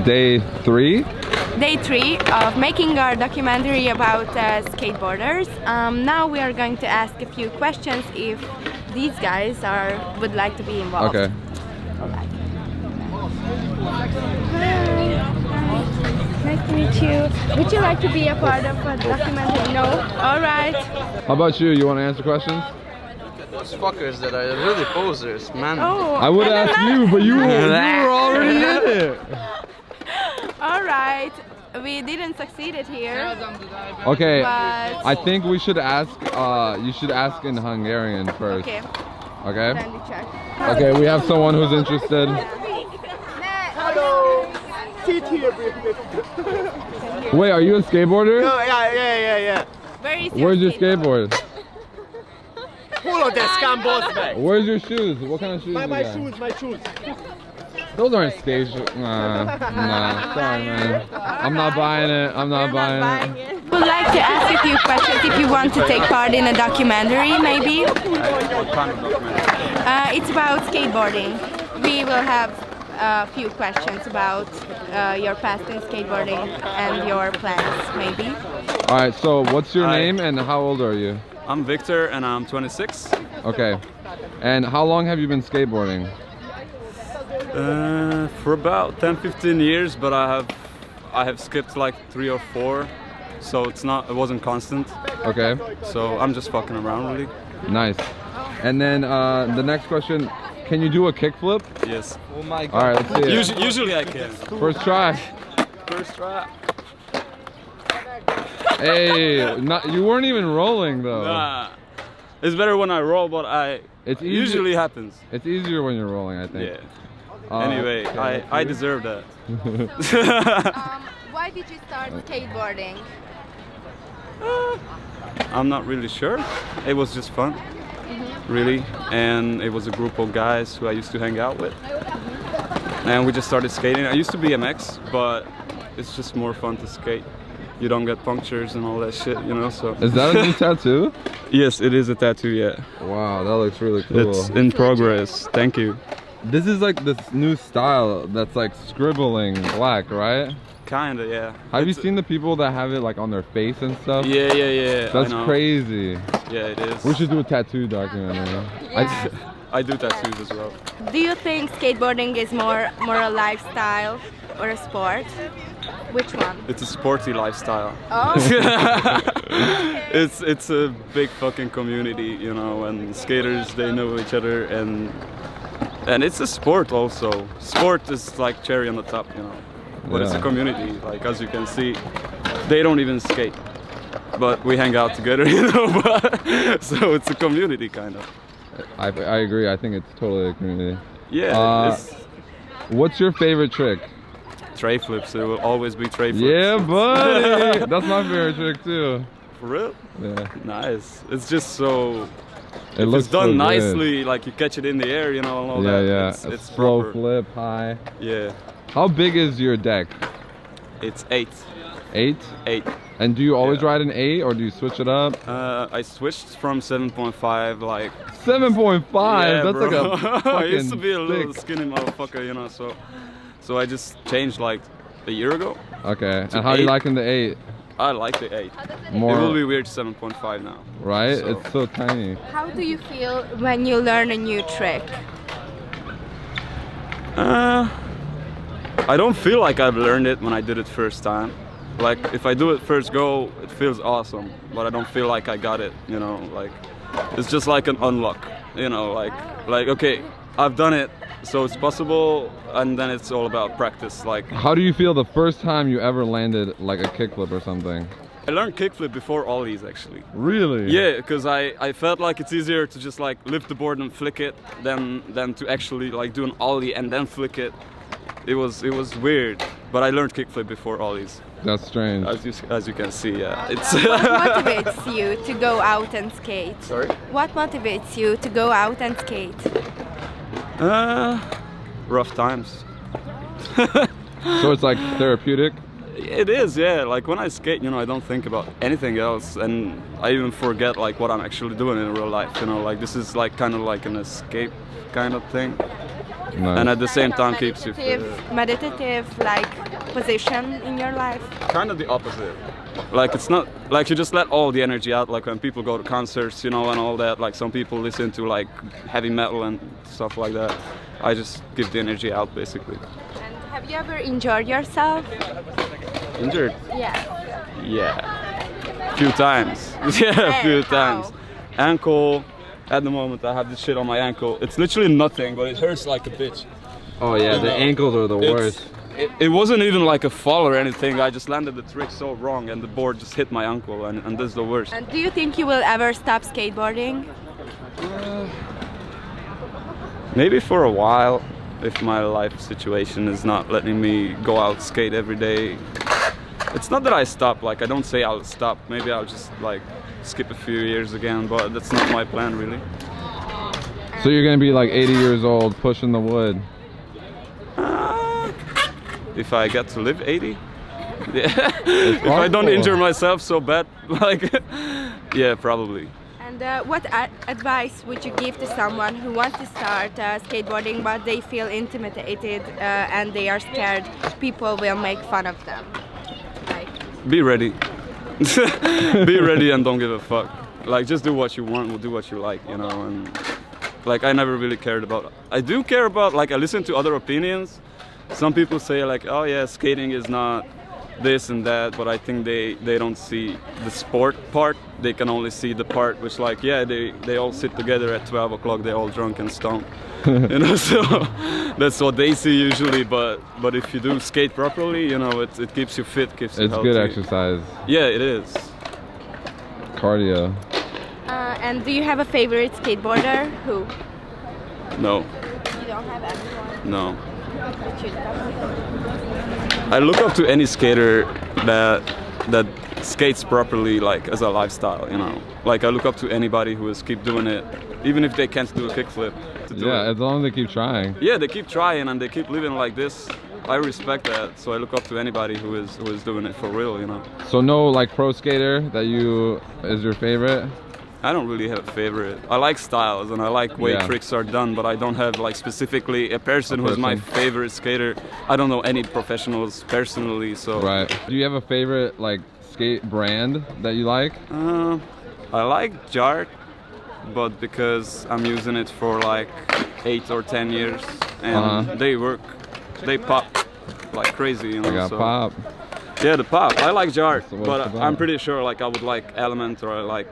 day 3? Day 3 of making our documentary about skateboarders. Now we are going to ask a few questions if these guys would like to be involved. Okay. Hi. Nice to meet you. Would you like to be a part of a documentary? No? Alright. How about you? You want to answer questions? Those fuckers that are really posers, man. Oh, I would ask you, but you were already in it. Alright. We didn't succeed it here. Okay, But I think we should ask, you should ask in Hungarian first. okay. Okay? Then we check. Okay, we have someone who's interested. Wait, are you a skateboarder? Yeah. Where is Where's your skateboard? Where's your shoes? What kind of shoes you got? My shoes. Those aren't skate shoes. Nah. Sorry, man. I'm not buying it. I'm not buying it. Would like to ask a few questions if you want to take part in a documentary, maybe. What kind of documentary? It's about skateboarding. We will have a few questions about your past in skateboarding and your plans, maybe. Alright, so what's your Hi. name and how old are you? I'm Victor and I'm 26. Okay. And how long have you been skateboarding? For about 10-15 years, but I have skipped like 3 or 4, so it wasn't constant. Okay. So I'm just fucking around really. Nice. And then the next question, can you do a kickflip? Yes. Oh my god. Alright, let's see it. Usually I can. First try. First try. Hey, you weren't even rolling though. Nah. It's better when I roll, but It's usually happens. It's easier when you're rolling, I think. Yeah. Anyway, okay, I deserve that. Why did you start skateboarding? I'm not really sure. It was just fun, really, and it was a group of guys who I used to hang out with, and we just started skating. I used to BMX, but it's just more fun to skate. You don't get punctures and all that shit, you know. So Is that a new tattoo? yes, it is a tattoo. Yeah, Wow, that looks really cool. it's in progress. Thank you. This is like this new style that's like scribbling black, right? Kinda, yeah. Have you seen the people that have it like on their face and stuff? Yeah. That's I know. crazy. Yeah, it is. We should do a tattoo documentary. Yeah. I do tattoos as well. Do you think skateboarding is more a lifestyle or a sport? Which one? It's a sporty lifestyle. Oh. It's a big fucking community, you know, and skaters, they know each other, and it's a sport also. Sport is like cherry on the top, you know, but it's a Yeah. community. Like as you can see, they don't even skate, but we hang out together, you know. So it's a community kind of. I agree. I think it's totally a community. Yeah. It's What's your favorite trick? tray flips. It will always be tray flips. Yeah, buddy. That's my favorite trick too. For real? Yeah. Nice. It's just so. It If looks it's done so good. nicely, like you catch it in the air, you know, and all Yeah, that. yeah. It's Slow proper. flip, high. Yeah. How big is your deck? It's 8. 8? 8. And do you always Yeah. ride an 8 or do you switch it up? I switched from 7.5, like. 7.5? Yeah, That's bro. like a fucking I used to be a little stick. skinny motherfucker, you know, so I just changed like a year ago. Okay. To And how do you 8. liking the 8? I like the 8. More, It will be weird 7.5 now. right? so- It's so tiny. How do you feel when you learn a new trick? I don't feel like I've learned it when I did it first time. Like if I do it first go, it feels awesome, but I don't feel like I got it, you know, like it's just like an unlock, you know, like okay, I've done it, so it's possible, and then it's all about practice. Like How do you feel the first time you ever landed like a kickflip or something? I learned kickflip before ollies actually. Really? Yeah, because I felt like it's easier to just like lift the board and flick it than to actually like do an ollie and then flick it. It was weird, but I learned kickflip before ollies. That's strange. As you can see, yeah. It's What motivates you to go out and skate? Sorry? What motivates you to go out and skate? Rough times. So it's like therapeutic? It is, yeah. Like when I skate, you know, I don't think about anything else, and I even forget like what I'm actually doing in real life. You know, like this is like kind of like an escape kind of thing. Nice. and at the same time keeps you fit. Meditative like position in your life. Kind of the opposite. Like it's not like you just let all the energy out. Like when people go to concerts, you know, and all that. Like some people listen to like heavy metal and stuff like that. I just give the energy out basically. And have you ever injured yourself? Injured? Yeah. Yeah. A few times. Yeah, a few times. Ankle. At the moment, I have this shit on my ankle. It's literally nothing, but it hurts like a bitch. Oh yeah, the ankles are the worst. It wasn't even like a fall or anything. I just landed the trick so wrong, and the board just hit my ankle, and this is the worst. And do you think you will ever stop skateboarding? Maybe for a while, if my life situation is not letting me go out skate every day. It's not that I stop. Like I don't say I'll stop. Maybe I'll just like skip a few years again, but that's not my plan really. So you're gonna be like 80 years old pushing the wood. If I get to live 80, yeah. If I don't injure myself so bad, like, yeah, probably. And what advice would you give to someone who wants to start skateboarding but they feel intimidated and they are scared people will make fun of them? Like... Be ready. Be ready and don't give a fuck. Like just do what you want, do what you like, you know. And like I never really cared about. I do care about, like I listen to other opinions. Some people say like, oh yeah, skating is not this and that, but I think they don't see the sport part. They can only see the part which like, yeah, they all sit together at 12 o'clock, they're all drunk and stoned. You know, so that's what they see usually, but if you do skate properly, you know, it keeps you fit, keeps you healthy. It's good exercise. Yeah, it is. Cardio. And do you have a favorite skateboarder? Who? No. You don't have anyone? No. I look up to any skater that skates properly, like as a lifestyle, you know. Like I look up to anybody who is keep doing it, even if they can't do a kickflip. Yeah, as long as they keep trying. Yeah, they keep trying and they keep living like this. I respect that, so I look up to anybody who is doing it for real, you know. So no like pro skater that is your favorite? I don't really have a favorite. I like styles and I like way tricks are done, but I don't have like specifically a person who's my favorite skater. I don't know any professionals personally, so. Right. Do you have a favorite like skate brand that you like? I like Jart, but because I'm using it for like 8 or 10 years and they work, they pop like crazy, you know. They got so. pop. Yeah, the pop. I like Jart, So but I'm pretty sure like I would like Element or I like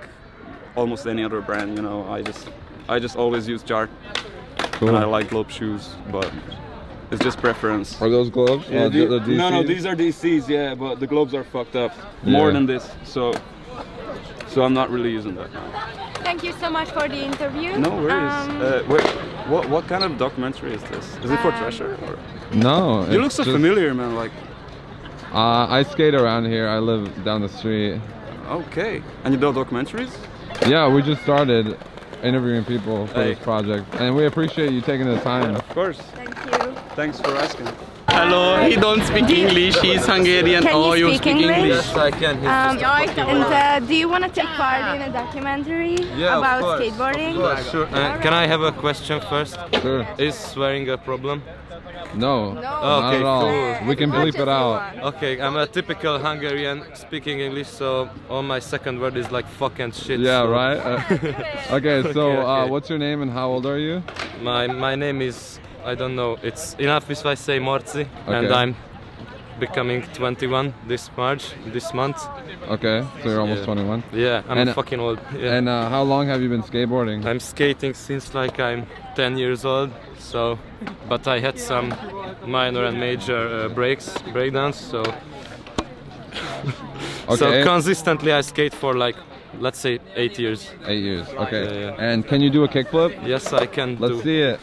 almost any other brand, you know. I just always use Jart. Cool. And I like globe shoes, but it's just preference. Are those gloves? Yeah, the DCs? no, these are DCs, yeah, but the globes are fucked up more than this, so I'm not really using that now. Thank you so much for the interview. No worries. Wait, what kind of documentary is this? Is it for Treasure? Or? No. You look so familiar, man. Like. I skate around here. I live down the street. Okay. And you do documentaries? Yeah, we just started interviewing people for this project, and we appreciate you taking the time. Of course. Thank you. Thanks for asking. Hello, he don't speak English, he's Hungarian. Can you you speak English? Yes, I can. And do you want to take part in a documentary about skateboarding? Sure. Can I have a question first? Sure. Is swearing a problem? No, not Okay, at all. cool. We can bleep it out. Okay, I'm a typical Hungarian speaking English, so all my second word is like fuck and shit. Yeah, so right? Okay, so okay. what's your name and how old are you? My name is, I don't know, it's enough if I say Marci, and Okay. I'm becoming 21 this month. Okay, so you're almost 21. Yeah, I'm fucking old. Yeah. And how long have you been skateboarding? I'm skating since like I'm 10 years old, so, but I had some minor and major breakdowns, so Okay. so consistently I skate for like, let's say 8 years. 8 years, okay. Yeah. And can you do a kickflip? Yes, I can. Let's see it.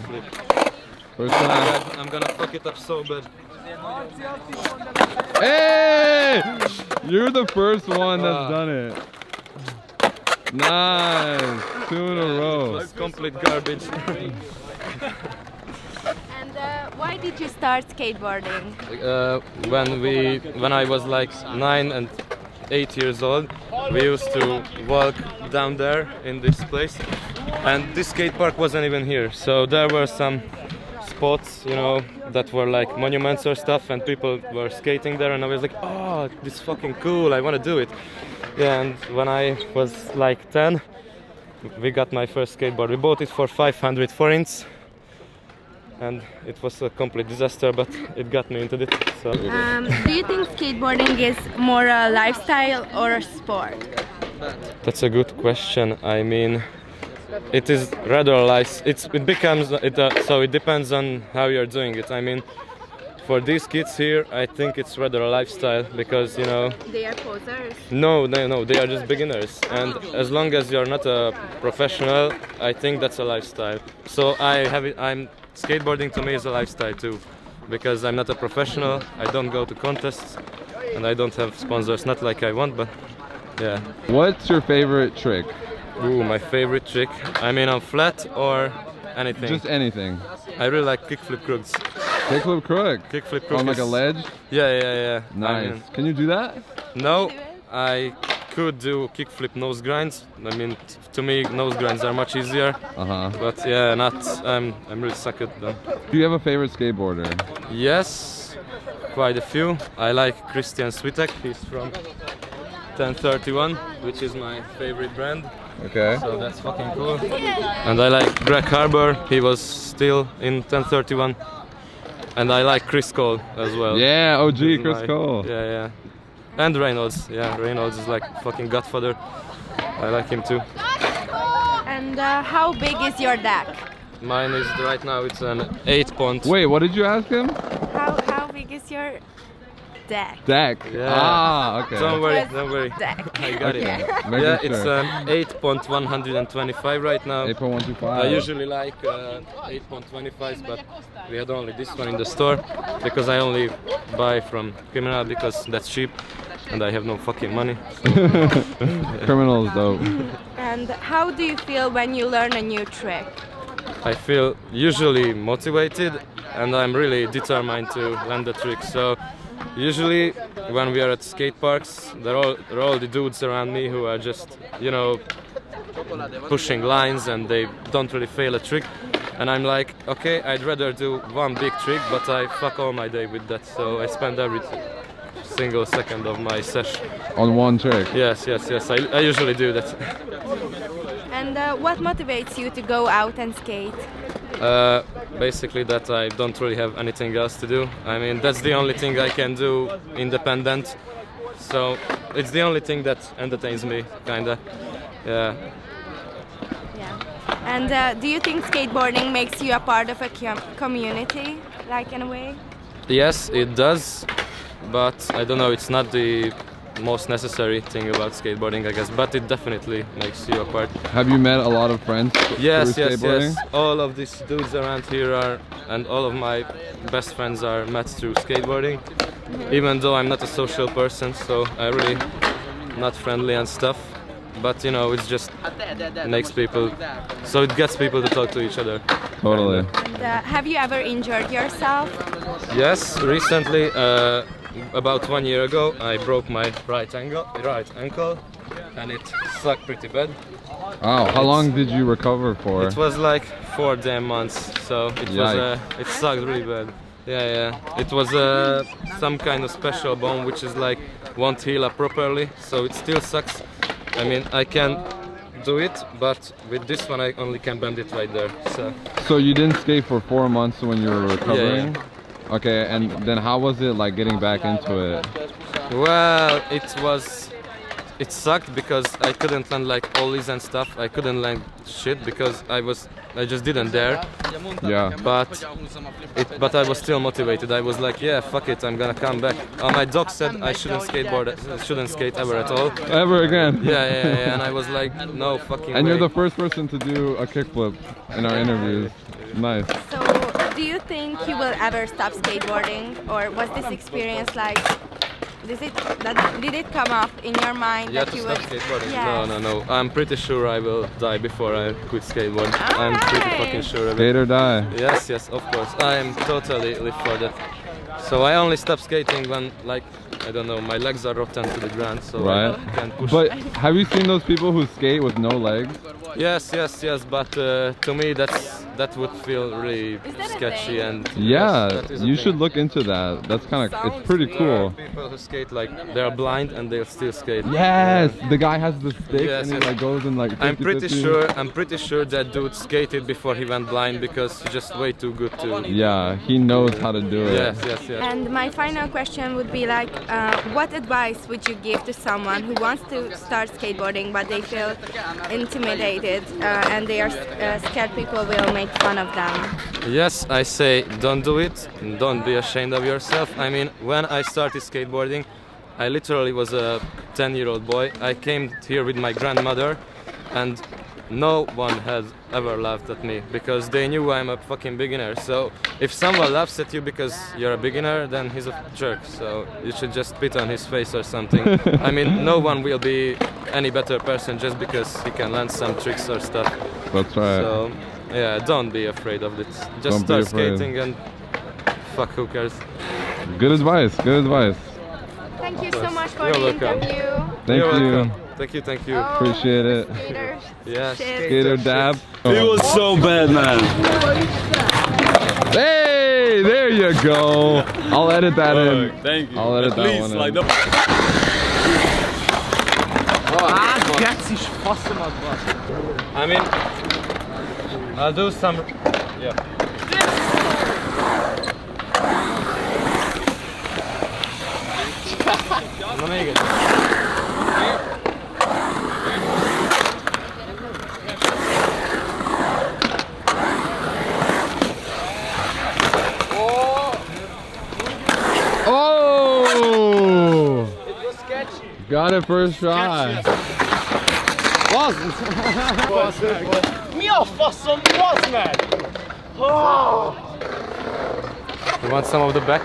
First time. I'm gonna fuck it up so bad. Hey! You're the first one that's done it. Nice. 2 in a row. It's complete garbage. And why did you start skateboarding? When I was like 9 and 8 years old, we used to walk down there in this place, and this skate park wasn't even here. So there were some spots, you know, that were like monuments or stuff, and people were skating there, and I was like, oh, this is fucking cool, I want to do it. Yeah, and when I was like 10, we got my first skateboard. We bought it for 500 forints, and it was a complete disaster, but it got me into it. So. Do you think skateboarding is more a lifestyle or a sport? That's a good question. I mean, it is rather so it depends on how you're doing it. I mean, for these kids here, I think it's rather a lifestyle because, you know... They are posers? No, they are just beginners. And as long as you're not a professional, I think that's a lifestyle. So skateboarding to me is a lifestyle too. Because I'm not a professional, I don't go to contests, and I don't have sponsors, not like I want, but yeah. What's your favorite trick? Ooh, my favorite trick? I mean, on flat or anything? Just anything. I really like kickflip crooks. Kickflip crook? Kickflip crook. On like a ledge? Yeah. Nice. I mean, can you do that? No, I could do kickflip nose grinds. I mean, to me, nose grinds are much easier. But yeah, I'm really suck at them. Do you have a favorite skateboarder? Yes, quite a few. I like Christian Switek. He's from 1031, which is my favorite brand. Okay. So that's fucking cool. And I like Greg Harbour. He was still in 1031. And I like Chris Cole as well. Yeah, OG Chris Cole. Yeah. And Reynolds. Yeah, Reynolds is like fucking godfather. I like him too. And how big is your deck? Mine is right now, it's an 8-point. Wait, what did you ask him? How big is your deck? Deck. Yeah. Ah, okay. Don't worry. Deck. I got it. Making Yeah, sure. it's an 8.125 right now. 8.125. I usually like 8.25s, but we had only this one in the store because I only buy from Criminal because that's cheap and I have no fucking money. Criminals though. And how do you feel when you learn a new trick? I feel usually motivated and I'm really determined to land the trick. So usually when we are at skate parks, there are all the dudes around me who are just, you know, pushing lines and they don't really fail a trick. And I'm like, okay, I'd rather do one big trick, but I fuck all my day with that. So I spend every single second of my session On one trick. Yes. I usually do that. And what motivates you to go out and skate? Basically that I don't really have anything else to do. I mean, that's the only thing I can do independent. So it's the only thing that entertains me, kinda. Yeah. And do you think skateboarding makes you a part of a community, like in a way? Yes, it does. But I don't know, it's not the most necessary thing about skateboarding, I guess, but it definitely makes you a part. Have you met a lot of friends Yes. through skateboarding? All of these dudes around here are, and all of my best friends are met through skateboarding. Even though I'm not a social person, so I really not friendly and stuff. But you know, it's just makes people, so it gets people to talk to each other. Totally. And have you ever injured yourself? Yes, recently. About 1 year ago, I broke my right ankle, and it sucked pretty bad. Wow, how long did you recover for? It was like 4 damn months, so it sucked really bad. Yeah. It was some kind of special bone which is like won't heal up properly, so it still sucks. I mean, I can do it, but with this one I only can bend it right there. So you didn't skate for 4 months when you were recovering? Yeah. Okay, and then how was it like getting back into it? Well, it sucked because I couldn't land like ollies and stuff. I couldn't land shit because I just didn't dare. Yeah. But I was still motivated. I was like, yeah, fuck it, I'm gonna come back. My doc said I shouldn't skate ever at all. Ever again? Yeah. And I was like, no fucking way. And you're the first person to do a kickflip in our interviews. Nice. So, do you think you will ever stop skateboarding, or was this experience like? Did it come up in your mind Yeah, that to you stop would? skateboarding? Yes. No. I'm pretty sure I will die before I quit skateboard. I'm pretty fucking sure of it. Skate or die. Yes, of course. I'm totally live for that. So I only stop skating when, like, I don't know, my legs are rotten to the ground, so Right. I can't push. But have you seen those people who skate with no legs? Yes. But to me, that's that would feel really Is that a sketchy thing? and Yeah, yes, that is a you thing. should look into that. That's kind of, it's pretty There cool. are people who skate like they're blind and they'll still skate. Yes, the guy has the stick Yes, and he yes. like goes and like. I'm 50-50. I'm pretty sure that dude skated before he went blind because he's just way too good to. Yeah, he knows how to do it. Yes, yes, yes. And my final question would be like, what advice would you give to someone who wants to start skateboarding but they feel intimidated and they are scared people will make fun of them? Yes, I say don't do it. Don't be ashamed of yourself. I mean, when I started skateboarding, I literally was a 10-year-old boy. I came here with my grandmother and no one has ever laughed at me because they knew I'm a fucking beginner. So if someone laughs at you because you're a beginner, then he's a jerk. So you should just spit on his face or something. I mean, no one will be any better person just because he can learn some tricks or stuff. That's right. So yeah, don't be afraid of it. Just Don't be start afraid. skating and fuck who cares. Good advice. Good advice. Thank you so much for You're the welcome. interview. Thank You're you. welcome. Thank you, thank you. Oh, Appreciate it. Skaters. Yes. Shit. Skater dab. It was so bad, man. Hey, there you go. I'll edit that in. Thank you. I'll edit At that least, one in. like the I mean, I'll do some. Yeah. No make it. Oh! Got it first try. You want some of the back?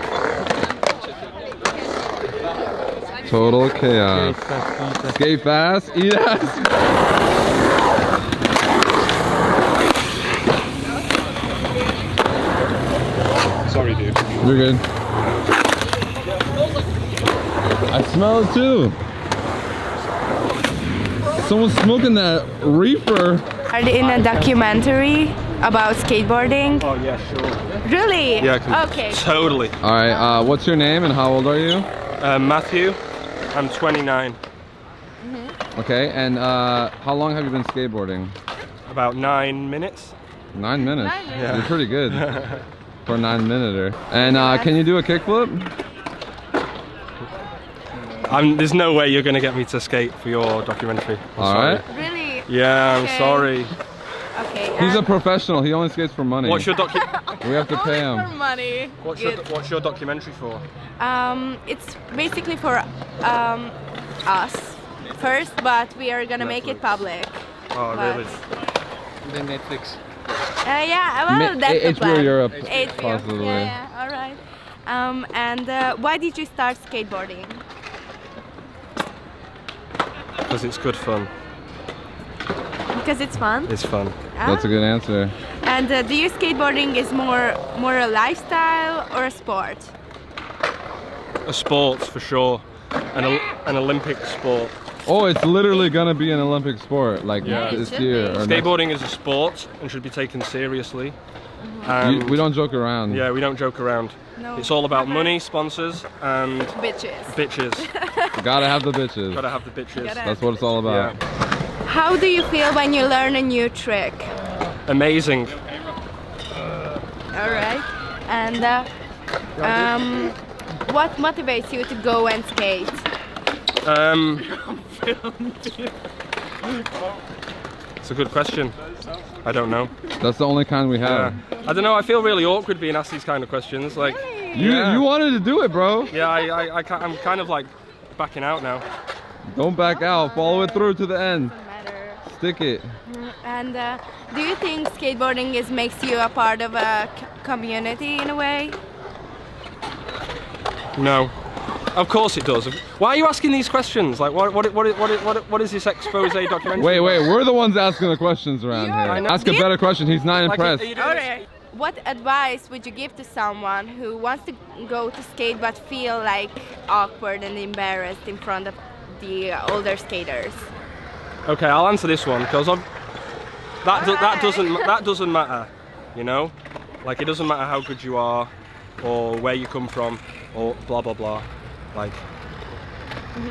Total chaos. Skate fast, eat ass. Sorry, dude. You're good. I smell it too. Someone's smoking that reefer. Are they in a documentary about skateboarding? Oh yeah, sure. Really? Yeah. Okay. Totally. All right. What's your name and how old are you? Matthew, I'm 29. Okay. And how long have you been skateboarding? About 9 minutes. 9 minutes. 9 minutes. Yeah. You're pretty good for a 9-minuter. And can you do a kickflip? There's no way you're gonna get me to skate for your documentary. I'm All sorry. right. Really? Yeah, I'm Okay. sorry. Okay. He's a professional. He only skates for money. What's your We have to pay Only for him. money. Good. what's your documentary for? It's basically for us first, but we are gonna make it public. Oh, But- really? Then Netflix. Yeah, well, Ma- that's the HBO plan. Europe, HBO. possibly. Yeah, all right. And why did you start skateboarding? Because it's good fun. Because it's fun. It's fun. That's a good answer. And do you skateboarding is more a lifestyle or a sport? A sport for sure. An Olympic sport. Oh, it's literally gonna be an Olympic sport, like Yeah. it this should year. be. Or next. Skateboarding is a sport and should be taken seriously. We don't joke around. Yeah, we don't joke around. No. It's all about money, sponsors, and Bitches. bitches. Gotta have the bitches. Gotta have the bitches. Gotta- That's what it's all about. Yeah. How do you feel when you learn a new trick? Amazing. All right. And what motivates you to go and skate? It's a good question. I don't know. That's the only kind we have. I don't know. I feel really awkward being asked these kind of questions. Like, You wanted to do it, bro. yeah, I'm kind of like backing out now. Don't back out. Follow it through to the end. Matter. Stick it. And do you think skateboarding makes you a part of a community in a way? No. Of course it does. Why are you asking these questions? Like, what is this expose documentary? Wait, we're the ones asking the questions around I here. know. Ask a better question. He's not Like, impressed. are you doing All this- right. What advice would you give to someone who wants to go to skate but feel like awkward and embarrassed in front of the older skaters? Okay, I'll answer this one because that doesn't matter. you know? Like, it doesn't matter how good you are or where you come from or blah blah blah. Like,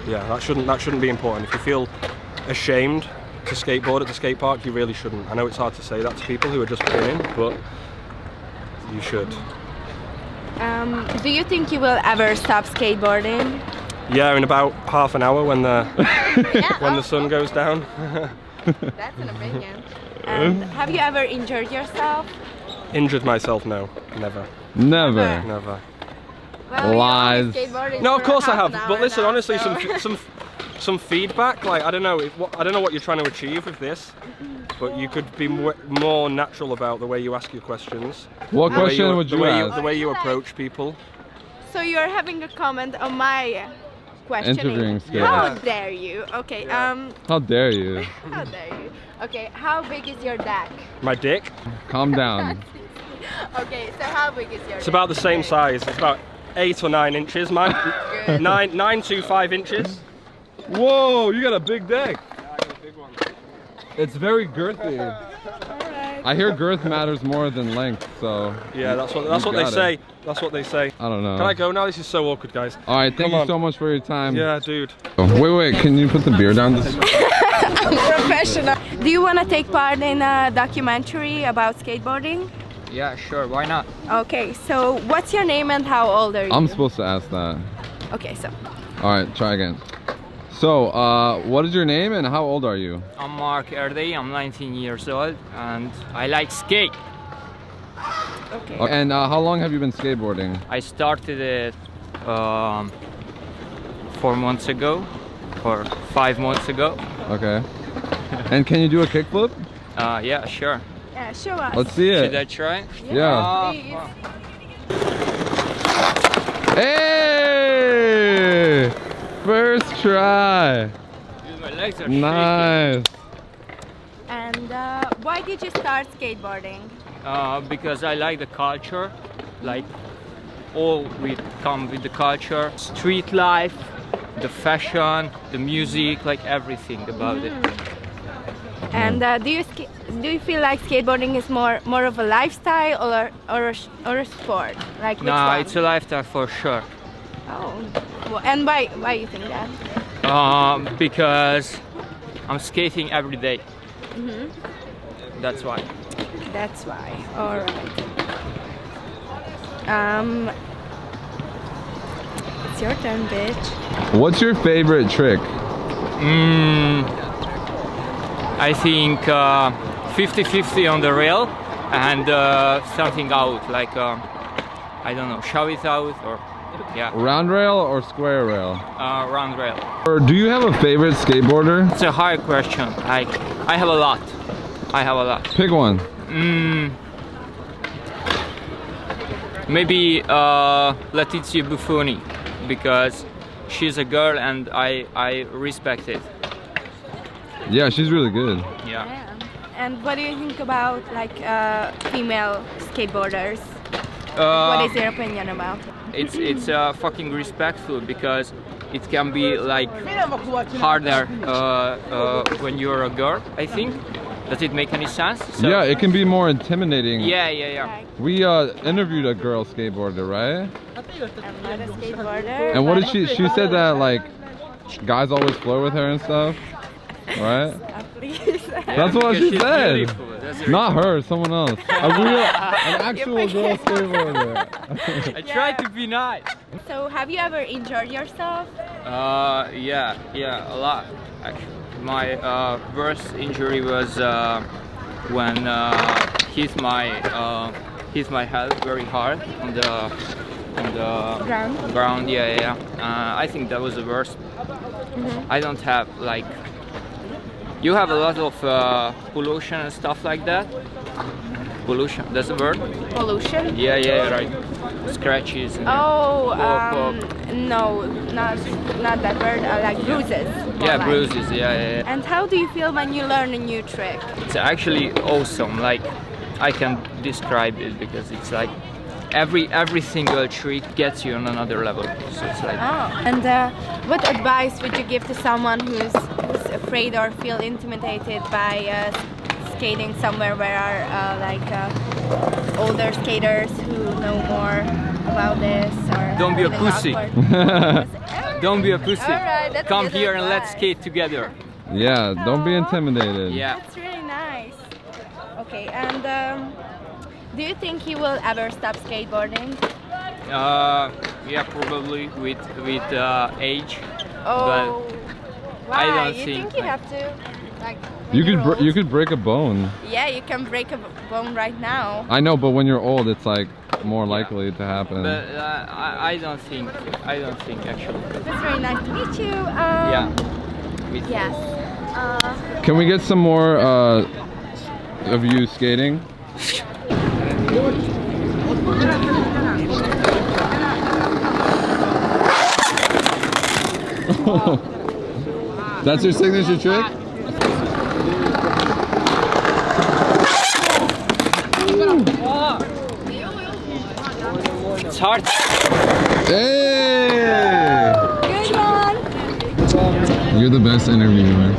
yeah, that shouldn't be important. If you feel ashamed to skateboard at the skate park, you really shouldn't. I know it's hard to say that to people who are just beginning, but you should. Do you think you will ever stop skateboarding? Yeah, in about half an hour when the when the sun goes down. That's an opinion. And have you ever injured yourself? Injured myself? No, never. Never. Never. Well, Lies. No, of course I have. But But listen, honestly, some feedback. Like, I don't know what you're trying to achieve with this, but you could be more natural about the way you ask your questions. What question would you ask? The way you approach people. So you're having a comment on my questioning. Interviewing skills. How dare you? Okay. How dare you? How dare you? Okay. How big is your deck? My dick. Calm down. Okay. So how big is your? It's about the same size. It's about 8 or 9 inches. Mine. 9 to 5 inches. Whoa, you got a big deck. It's very girthy. I hear girth matters more than length, so. Yeah, that's what they say. That's what they say. I don't know. Can I go now? This is so awkward, guys. All right, thank Come you on. so much for your time. Yeah, dude. Oh, wait, can you put the beer down? I'm professional. Do you want to take part in a documentary about skateboarding? Yeah, sure, why not? Okay. So what's your name and how old are you? I'm supposed to ask that. Okay. So. All right, try again. So, what is your name and how old are you? I'm Mark Erdey, I'm 19 years old and I like skate. Okay. And how long have you been skateboarding? I started it 4 months ago or 5 months ago. Okay. And can you do a kickflip? Yeah, sure. Yeah. Show us. Let's see Should I it. try? Yeah. Please. Hey! First try. Dude, my legs are Nice. And why did you start skateboarding? shaking. Because I like the culture, like all we come with the culture, street life, the fashion, the music, like everything about it. And do you feel like skateboarding is more of a lifestyle or a sport? Like which Nah, one? it's a lifestyle for sure. Oh. Well, and why you think that? Because I'm skating every day. That's why. That's why. All right. It's your turn, bitch. What's your favorite trick? I think 50-50 on the rail and something out, like I don't know, shove it out or yeah, Round rail or square rail? round rail. Or do you have a favorite skateboarder? It's a hard question. Like I have a lot. Pick one. Maybe Letizia Buffoni, because she's a girl and I respect it. Yeah, she's really good. Yeah. Yeah. And what do you think about like female skateboarders? What is your opinion about it? It's fucking respectful because it can be like harder when you're a girl, I think. Does it make any sense? So, Yeah, it can be more intimidating. Yeah. We interviewed a girl skateboarder, right? I'm not a skateboarder. And what but- did she said that like guys always flirt with her and stuff, right? Please. That's what because she she's said. beautiful. That's Not her, someone else. An actual girl skateboarder. I try to be nice. So have you ever injured yourself? Yeah, a lot actually. My worst injury was when hit my head very hard on the ground. Yeah. I think that was the worst. I don't have like. You have a lot of pollution and stuff like that. Pollution, that's the word? Pollution? Yeah, right. Scratches. And Oh, pop. no, not that word. Like bruises. more Yeah, like. bruises. Yeah. And how do you feel when you learn a new trick? It's actually awesome. Like I can describe it because it's like every single trick gets you on another level. So it's like. Oh. And what advice would you give to someone who's afraid or feel intimidated by skating somewhere where are older skaters who know more about this? Or Don't be a feeling pussy. awkward? Don't be a pussy. Alright, that's Come good here and let's advice. skate together. Yeah, don't be Aw. intimidated. Yeah. That's really nice. Okay, and do you think you will ever stop skateboarding? Yeah, probably with age. Oh, why? I don't you think you I- have to, like, You when could you're you old? could break a bone. Yeah, you can break a bone right now. I know, but when you're old, it's like more likely to happen. But I don't think actually. It's very nice to meet you. Yeah. With Yes. Can we get some more of you skating? That's your signature trick? It's hard. Hey! Good one. You're the best interviewer.